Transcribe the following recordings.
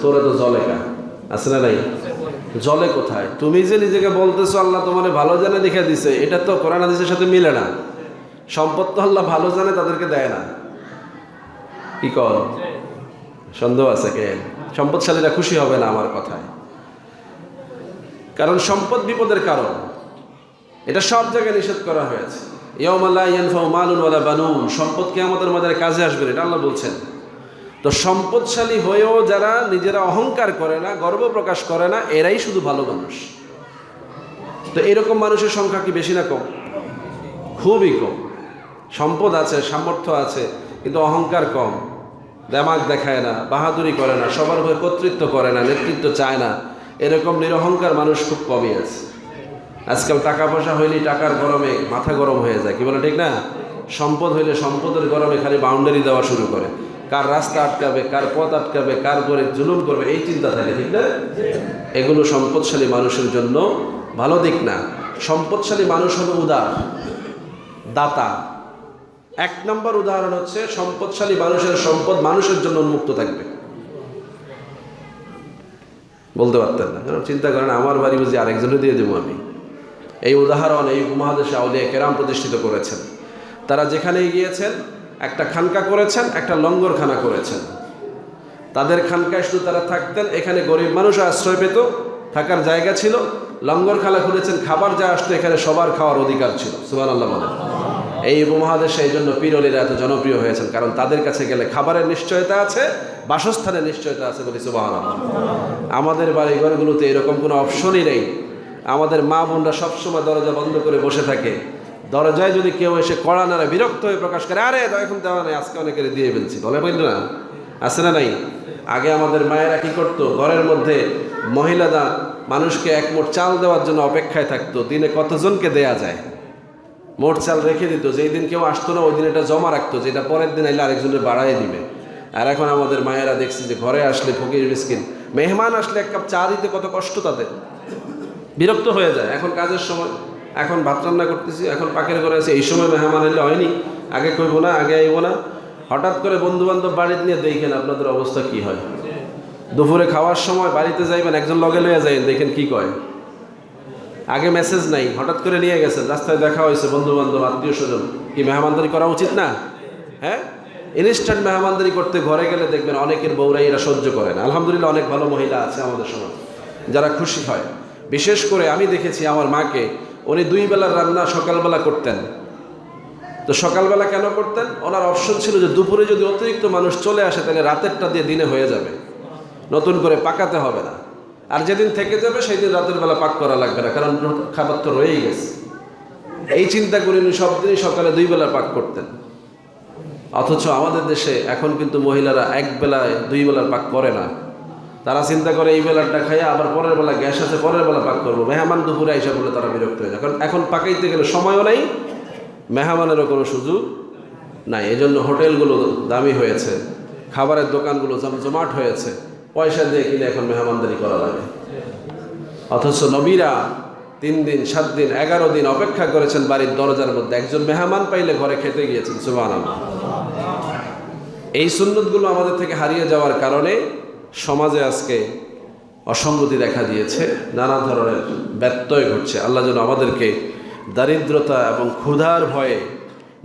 তোরে তো জলে কা আছে না নাই? জলে কোথায়? তুমি যে নিজেকে বলতেছো আল্লাহ তোমার ভালো জানে দেখে দিছে, এটা তো কোরআন হাদিসের সাথে মিলে না। সম্পদ তো আল্লাহ ভালো জানে, তাদেরকে দেয় না। কি কর সন্দেহ আছে? কে সম্পদশালীরা খুশি হবে না আমার কথায়? কারণ সম্পদ বিপদের কারণ, এটা সব জায়গায় নিষেধ করা হয়েছে। ইয়াউমা লা ইয়ানফাউ মালুন ওয়ালা বানুন, সম্পদ কিয়ামতের ময়দানে কাজে আসবে না, এটা আল্লাহ বলছেন। তো সম্পদশালী হয়েও যারা নিজেরা অহংকার করে না, গর্ব প্রকাশ করে না, এরাই শুধু ভালো মানুষ। তো এরকম মানুষের সংখ্যা কি বেশি না কম? খুবই কম। সম্পদ আছে, সামর্থ্য আছে, কিন্তু অহংকার কম, দেমাগ দেখায় না, বাহাদুরি করে না, সবার হয়ে কর্তৃত্ব করে না, নেতৃত্ব চায় না, এরকম নিরহংকার মানুষ খুব কমই আছে। আজকাল টাকা পয়সা হইলেই টাকার গরমে মাথা গরম হয়ে যায়, কি বলে ঠিক না? সম্পদ হইলে সম্পদের গরমে খালি বাউন্ডারি দেওয়া শুরু করে, কার রাস্তা আটকাবে, কার পথ আটকাবে, কার উপরে জুলুম করবে, এই চিন্তা থাকে, ঠিক না? এগুলো সম্পদশালী মানুষের জন্য ভালো দিক না। সম্পদশালী মানুষ হলো উদার, দাতা। এক নম্বর উদাহরণ হচ্ছে সম্পদশালী মানুষের সম্পদ মানুষের জন্য উন্মুক্ত থাকবে। বলতে পারতেন না, কারণ চিন্তা করেন আমার বাড়ি বুঝি আরেকজনে দিয়ে দেবো আমি। এই উদাহরণ এই উপমহাদেশে আউলিয়া কেরাম প্রতিষ্ঠিত করেছেন। তারা যেখানেই গিয়েছেন একটা খানকা করেছেন, একটা লঙ্গরখানা করেছেন। তাদের খানকায় শুধু তারা থাকতেন, এখানে গরিব মানুষ আশ্রয় পেত, থাকার জায়গা ছিল। লঙ্গরখানা খুলেছেন, খাবার যা আসতো এখানে সবার খাওয়ার অধিকার ছিল। সুবহানাল্লাহ বলেন। এই উপমহাদেশে এই জন্য পীরওয়ালিরা এত জনপ্রিয় হয়েছেন, কারণ তাদের কাছে গেলে খাবারের নিশ্চয়তা আছে, বাসস্থানের নিশ্চয়তা আছে। বলি সুবহানাল্লাহ। আমাদের বাড়িঘরগুলোতে এরকম কোনো অপশনই নেই। আমাদের মা বোনরা সবসময় দরজা বন্ধ করে বসে থাকে। দরজায় যদি কেউ এসে কড়া নাড়ে, বিরক্ত হয়ে প্রকাশ করে, আরে এখন দেওয়া নেই, আজকে অনেকের দিয়ে ফেলছি, বলে বলল না, আছে না নাই? আগে আমাদের মায়েরা কি করতো, ঘরের মধ্যে মহিলারা মানুষকে এক মোট চাল দেওয়ার জন্য অপেক্ষায় থাকতো, দিনে কতজনকে দেয়া যায়, মোট চাল রেখে দিত। যেই দিন কেউ আসতো না ওই দিন এটা জমা রাখতো, যেটা পরের দিন আইলে আরেকজনের বাড়াই দিবে। আর এখন আমাদের মায়েরা দেখছি যে ঘরে আসলে ফকির মিসকিন, মেহমান আসলে এক কাপ চা দিতে কত কষ্ট তাদের, বিরক্ত হয়ে যায়। এখন কাজের সময়, এখন ভাত রান্না করতেছি, এখন পাকের ঘরে আছে, এই সময় মেহমান এলে হয়নি, আগে কইব না, আগে আইব না। হঠাৎ করে বন্ধু বান্ধব বাড়িতে নিয়ে দেখেন আপনাদের অবস্থা কি হয়। দুপুরে খাওয়ার সময় বাড়িতে যাইবেন, একজন লগে লইয়া যাইবেন, দেখেন কি কয়। আগে মেসেজ নাই, হঠাৎ করে নিয়ে গেছেন, রাস্তায় দেখা হয়েছে, বন্ধু বান্ধব আত্মীয় স্বজন, কি মেহমানদারি করা উচিত না? হ্যাঁ, ইনস্ট্যান্ট মেহমানদারি করতে ঘরে গেলে দেখবেন অনেকের বউরাই এরা সহ্য করে না। আলহামদুলিল্লাহ অনেক ভালো মহিলা আছে আমাদের সমাজ যারা খুশি হয়। বিশেষ করে আমি দেখেছি আমার মাকে, উনি 2 বেলার রান্না সকালবেলা করতেন। তো সকালবেলা কেন করতেন? ওনার অপশন ছিল যে দুপুরে যদি অতিরিক্ত মানুষ চলে আসে তাহলে রাতেরটা দিয়ে দিনে হয়ে যাবে, নতুন করে পাকাতে হবে না। আর যেদিন থেকে যাবে সেই দিন রাতের বেলা পাক করা লাগবে না, কারণ খাবার তো রয়েই গেছে। এই চিন্তা করে উনি সব দিনই সকালে 2 বেলা পাক করতেন। অথচ আমাদের দেশে এখন কিন্তু মহিলারা 1 বেলায় 2 বেলার পাক করে না। তারা চিন্তা করে এই বেলাটা খাইয়া আবার পরের বেলা গ্যাস আছে, পরের বেলা পাক করবো। মেহমান দুপুরে আইসা বলে তারা বিরক্ত হয়ে যায়, কারণ এখন পাকাইতে গেলে সময়ও নাই, মেহমানেরও কোনো সুযোগ নাই। এই জন্য হোটেলগুলো দামি হয়েছে, খাবারের দোকানগুলো জমজমাট হয়েছে, পয়সা দিয়ে কিনে এখন মেহমানদারি করা লাগে। অথচ নবীরা 3 দিন 7 দিন 11 দিন অপেক্ষা করেছেন বাড়ির দরজার মধ্যে, একজন মেহমান পাইলে ঘরে খেতে গিয়েছেন। সুবহানাল্লাহ। এই সুন্নতগুলো আমাদের থেকে হারিয়ে যাওয়ার কারণে সমাজে আজকে অসঙ্গতি দেখা দিয়েছে, নানা ধরনের ব্যত্যয় ঘটছে। আল্লাহ যেন আমাদেরকে দারিদ্রতা এবং ক্ষুধার ভয়ে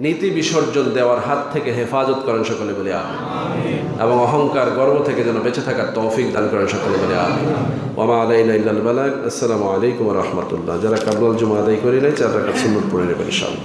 নীতি বিসর্জন দেওয়ার হাত থেকে হেফাজত করেন, সকলে বলে আমিন। এবং অহংকার গর্ব থেকে যেন বেঁচে থাকার তৌফিক দান করেন, সকলে বলে আমিন। ওয়া মা আলাইনা ইল্লাল বালাগ। আসসালামু আলাইকুম ওয়া রাহমাতুল্লাহ। যারা কাবুল জুমা আদায় করি নাই, 4 রাকাত সুন্নাত পড়ে নেবেন ইনশাআল্লাহ।